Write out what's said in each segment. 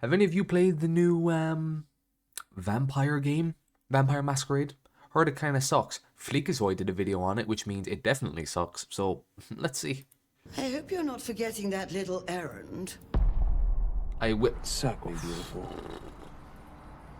Have any of you played the new vampire game? Vampire Masquerade? Heard it kind of sucks. FLEEKAZOID did a video on it, which means it definitely sucks. So, let's see. I hope you're not forgetting that little errand. I will. Exactly, beautiful.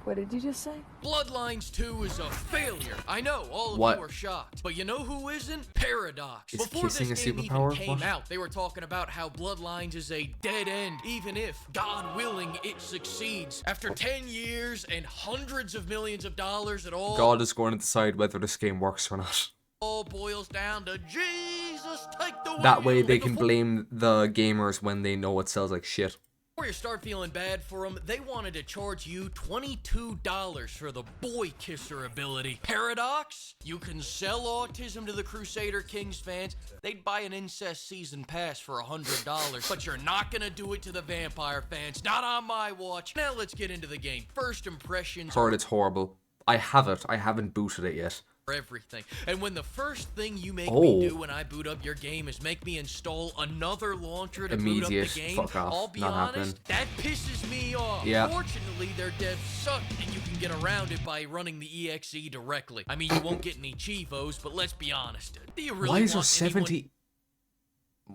What did you just say? Bloodlines 2 is a failure. I know, all of What? you are shocked. But you know who isn't? Paradox. Is Before kissing this a game superpower? even came What? out, they were talking about how Bloodlines is a dead end, even if, God willing, it succeeds. After 10 years and hundreds of millions of dollars, it God is going to decide whether this game works or not. all boils down to Jesus, take the wheel. That way they And can before blame the gamers when they know it sells like shit. you start feeling bad for them, they wanted to charge you $22 for the boy kisser ability. Paradox? You can sell autism to the Crusader Kings fans. They'd buy an incest season pass for $100, but you're not gonna do it to the vampire fans. Not on my watch. Now let's get into the game. First impressions Heard it's horrible. I have it. I haven't booted it yet. are everything. And when the first thing you make Oh. me do when I boot up your game is make me install another launcher to boot up the Immediate. game, Fuck off. I'll be Not honest, that pisses me off. Yeah. Fortunately, their devs suck, and you can get around it by running the EXE directly. I mean, you won't get any Chivos, but let's be honest. Do you really Why is there want 70?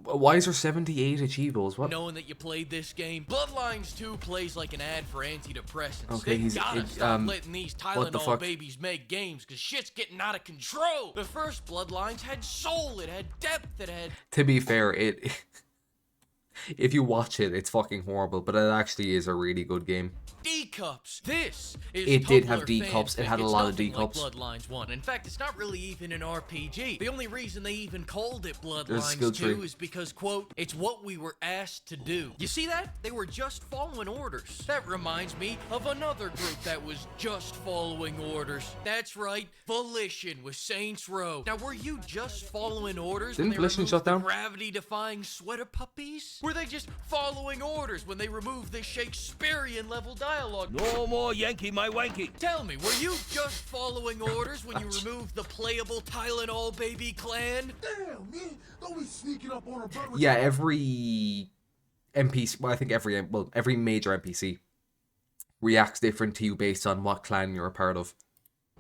Why is there 78 achievos? What? knowing that you played this game? Bloodlines 2 plays like an ad for antidepressants. Okay, They gotta stop letting these what the Tylenol fuck? babies make games, because shit's getting out of control. The first Bloodlines had soul, it had depth, it had To be fair, it if you watch it, it's fucking horrible, but it actually is a really good game. D-cups. This is It did have Tumblr D-cups. It fanfic. had a It's lot of nothing like D-cups. Bloodlines 1. In fact, it's not really even an RPG. The only reason they even called it There's a Bloodlines skill 2 tree. is because, quote, it's what we were asked to do. You see that? They were just following orders. That reminds me of another group that was just following orders. That's right, Volition with Saints Row. Now, were you just following orders when Didn't they Volition removed shut the down? gravity-defying sweater puppies? Were they just following orders when they removed the Shakespearean-level dialogue? No more Yankee, my wanky. Tell me, were you just following orders when you removed the playable Tylenol baby clan? Damn, man, don't be sneaking up on our brother. Yeah, every NPC. Well, I think every major NPC reacts different to you based on what clan you're a part of.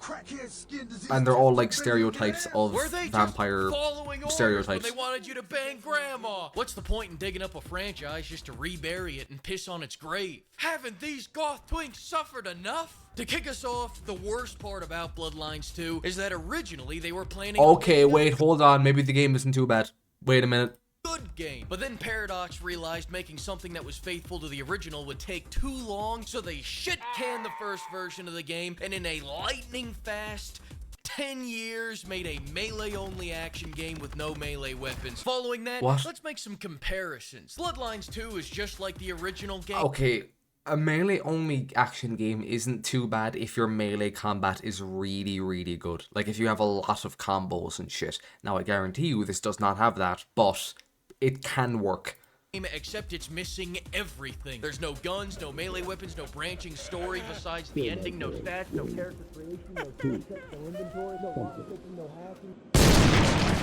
Crackhead skin disease. And they're all like stereotypes of Were they vampire just following orders stereotypes. when they wanted you to bang grandma? What's the point in digging up a franchise just to rebury it and piss on its grave? Haven't these goth twinks suffered enough? To kick us off, the worst part about Bloodlines 2 is that originally they were planning on Okay, making a wait, hold on. Maybe the game isn't too bad. Wait a minute. good game. But then Paradox realized making something that was faithful to the original would take too long, so they shit-canned the first version of the game, and in a lightning fast 10 years made a melee-only action game with no melee weapons. Following that, What? let's make some comparisons. Bloodlines 2 is just like the original game. Okay, a melee-only action game isn't too bad if your melee combat is really, really good. Like, if you have a lot of combos and shit. Now, I guarantee you this does not have that, but it can work. Except it's missing everything. There's no guns, no melee weapons, no branching story besides the ending, no stats, no character creation, no toolkit, no inventory, no lockpicking, no hacking.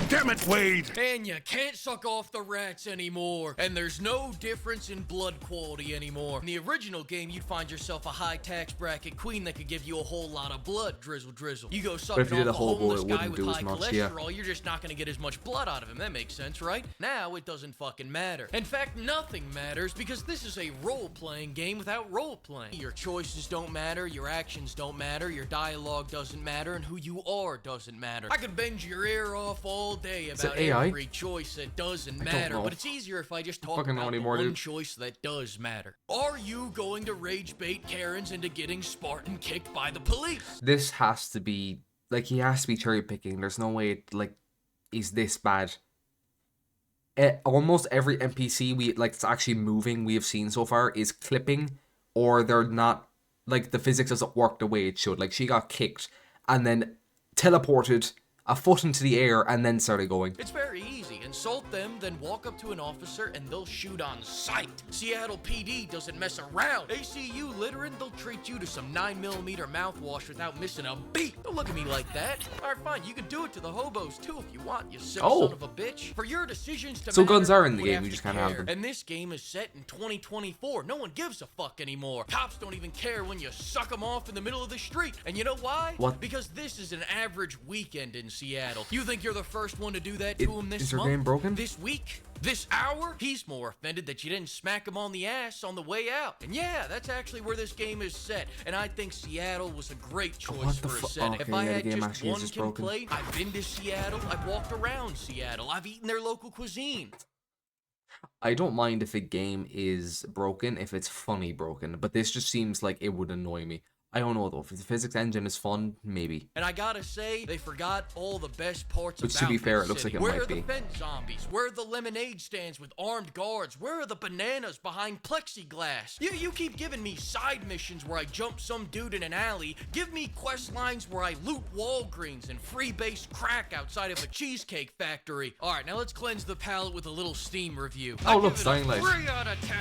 Damn it, Wade! And you can't suck off the rats anymore. And there's no difference in blood quality anymore. In the original game, you'd find yourself a high tax bracket queen that could give you a whole lot of blood, drizzle drizzle. You go sucking if you did off a a whole homeless bowl, it guy wouldn't with do high as much, cholesterol, yeah. you're just not gonna get as much blood out of him. That makes sense, right? Now it doesn't fucking matter. In fact, nothing matters because this is a role-playing game without role-playing. Your choices don't matter, your actions don't matter, your dialogue doesn't matter, and who you are doesn't matter. I could bend your ear off all day it about AI? every choice that doesn't don't matter, know. but it's easier if I just talk fucking know about the anymore, one dude. choice that does matter. Are you going to rage bait Karens into getting Spartan kicked by the police? This has to be, like, he has to be cherry picking. There's no way it, like, is this bad. Almost every NPC it's actually moving we have seen so far is clipping, or they're not, like, the physics doesn't work the way it should. Like, she got kicked and then teleported a foot into the air and then started going. It's very easy, and insult them, then walk up to an officer and they'll shoot on sight. Seattle PD doesn't mess around. They see you littering, they'll treat you to some 9mm mouthwash without missing a beat. Don't look at me like that. Alright, fine, you can do it to the hobos too if you want, you sick son of a bitch. For your decisions to So matter, guns are in the we game, have you to just can't have care. them. And this game is set in 2024. No one gives a fuck anymore. Cops don't even care when you suck them off in the middle of the street. And you know why? What? Because this is an average weekend in Seattle. You think you're the first one to do that to him this is your month? game broken? This week? This hour? He's more offended that you didn't smack him on the ass on the way out. And yeah, that's actually where this game is set. And I think Seattle was a great choice for a setting. Okay, If I yeah, the had game just actually is one just broken. complaint, I've been to Seattle, I've walked around Seattle, I've eaten their local cuisine. I don't mind if a game is broken, if it's funny broken, but this just seems like it would annoy me. I don't know though, if the physics engine is fun, maybe. And I gotta say, they forgot all the best parts Which, about to be fair, this it looks city. like it Where might are the be. fence zombies? Where are the lemonade stands with armed guards? Where are the bananas behind plexiglass? You keep giving me side missions where I jump some dude in an alley. Give me quest lines where I loot Walgreens and freebase crack outside of a cheesecake factory. Alright, now let's cleanse the palate with a little Steam review. Oh, I look, give it Dying a Light. 3 out of 10.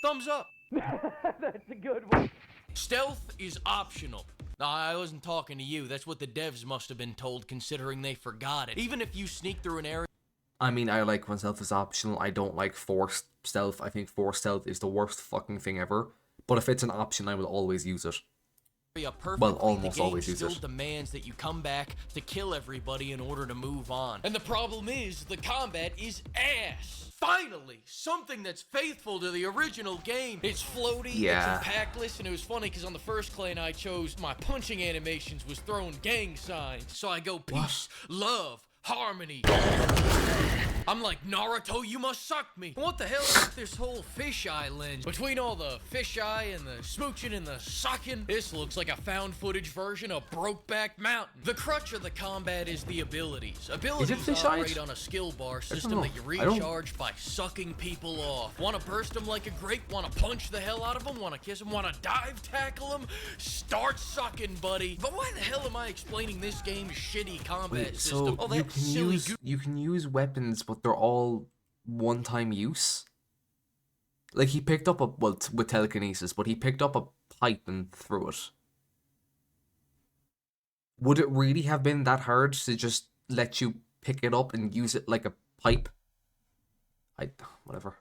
Thumbs up. That's a good one. Stealth is optional. No, I wasn't talking to you. That's what the devs must have been told, considering they forgot it. Even if you sneak through an area I mean, I like when stealth is optional. I don't like forced stealth. I think forced stealth is the worst fucking thing ever. But if it's an option, I will always use it. perfectly, Well, almost the game always use still it. demands that you come back to kill everybody in order to move on. And the problem is, the combat is ass. Finally, something that's faithful to the original game. It's floaty, Yeah. it's impactless, and it was funny because on the first clan I chose, my punching animations was throwing gang signs. So I go peace, love, harmony. I'm like, Naruto, you must suck me. What the hell is with this whole fisheye lens? Between all the fisheye and the smooching and the sucking, this looks like a found footage version of Brokeback Mountain. The crutch of the combat is the abilities. Abilities fisheye? operate on a skill bar system know. that you I don't- recharge by sucking people off. Wanna burst them like a grape? Wanna punch the hell out of them? Wanna kiss them? Wanna dive tackle them? Start sucking, buddy. But why the hell am I explaining this game's shitty combat Wait, system? so Oh, you that can silly use you can use weapons, but they're all one-time use. Like he picked up a with telekinesis, but he picked up a pipe and threw it. Would it really have been that hard to just let you pick it up and use it like a pipe? Whatever.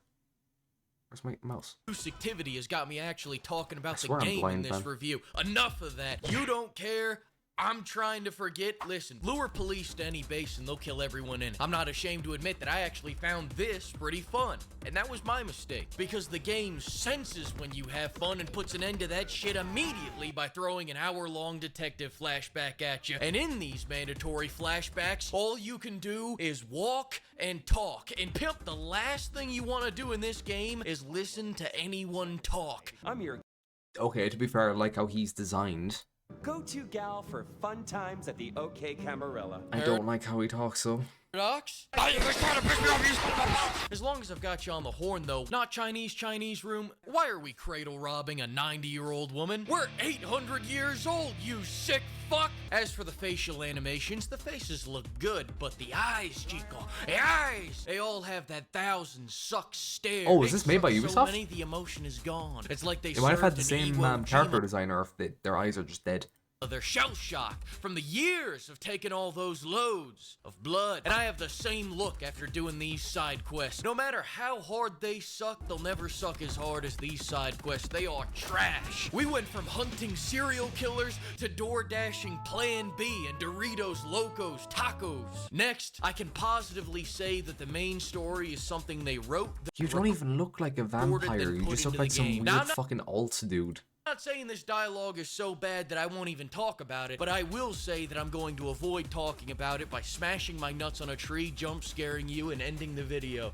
Where's my mouse? Loose activity has got me actually talking about the swear I'm game in blind, this man. review. Enough of that. You don't care. I'm trying to forget. Listen, lure police to any base and they'll kill everyone in it. I'm not ashamed to admit that I actually found this pretty fun. And that was my mistake. Because the game senses when you have fun and puts an end to that shit immediately by throwing an hour-long detective flashback at you. And in these mandatory flashbacks, all you can do is walk and talk. And pimp, the last thing you want to do in this game is listen to anyone talk. I'm your Okay, to be fair, I like how he's designed. go-to gal for fun times at the OK Camarilla. I don't like how he talks though. Paradox? As long as I've got you on the horn, though, not Chinese room, why are we cradle robbing a 90-year-old woman? We're 800 years old, you sick fuck! As for the facial animations, the faces look good, but the eyes, Chico, the eyes! They all have that thousand suck stare. Oh, is They this made by suck Ubisoft? So many, the emotion is gone. It's like they They might have had the served an same Iwo character Jima designer if their eyes are just dead. They're shell-shocked from the years of taking all those loads of blood. And I have the same look after doing these side quests. No matter how hard they suck, they'll never suck as hard as these side quests. They are trash. We went from hunting serial killers to door-dashing Plan B and Doritos Locos Tacos. Next, I can positively say that the main story is something they wrote. You don't even look like a vampire. You put just into look like the some game. weird Now, I'm not- fucking alt dude. I'm not saying this dialogue is so bad that I won't even talk about it, but I will say that I'm going to avoid talking about it by smashing my nuts on a tree, jump scaring you, and ending the video.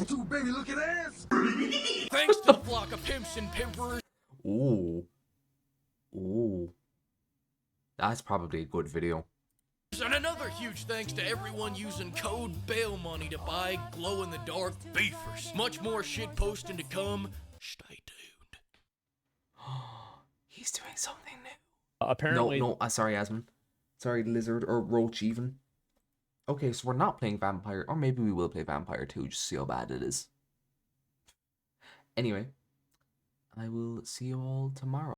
Dude, baby, look at ass. Thanks to the flock of pimps and pimperers. Ooh. Ooh. That's probably a good video. And another huge thanks to everyone using code bail money to buy glow-in-the-dark beefers. Much more shit posting to come. Stay tuned. He's doing something new. Apparently, No, sorry, Asmon. Sorry, Lizard or Roach even. Okay, so we're not playing Vampire, or maybe we will play Vampire 2, just see how bad it is. Anyway, I will see you all tomorrow.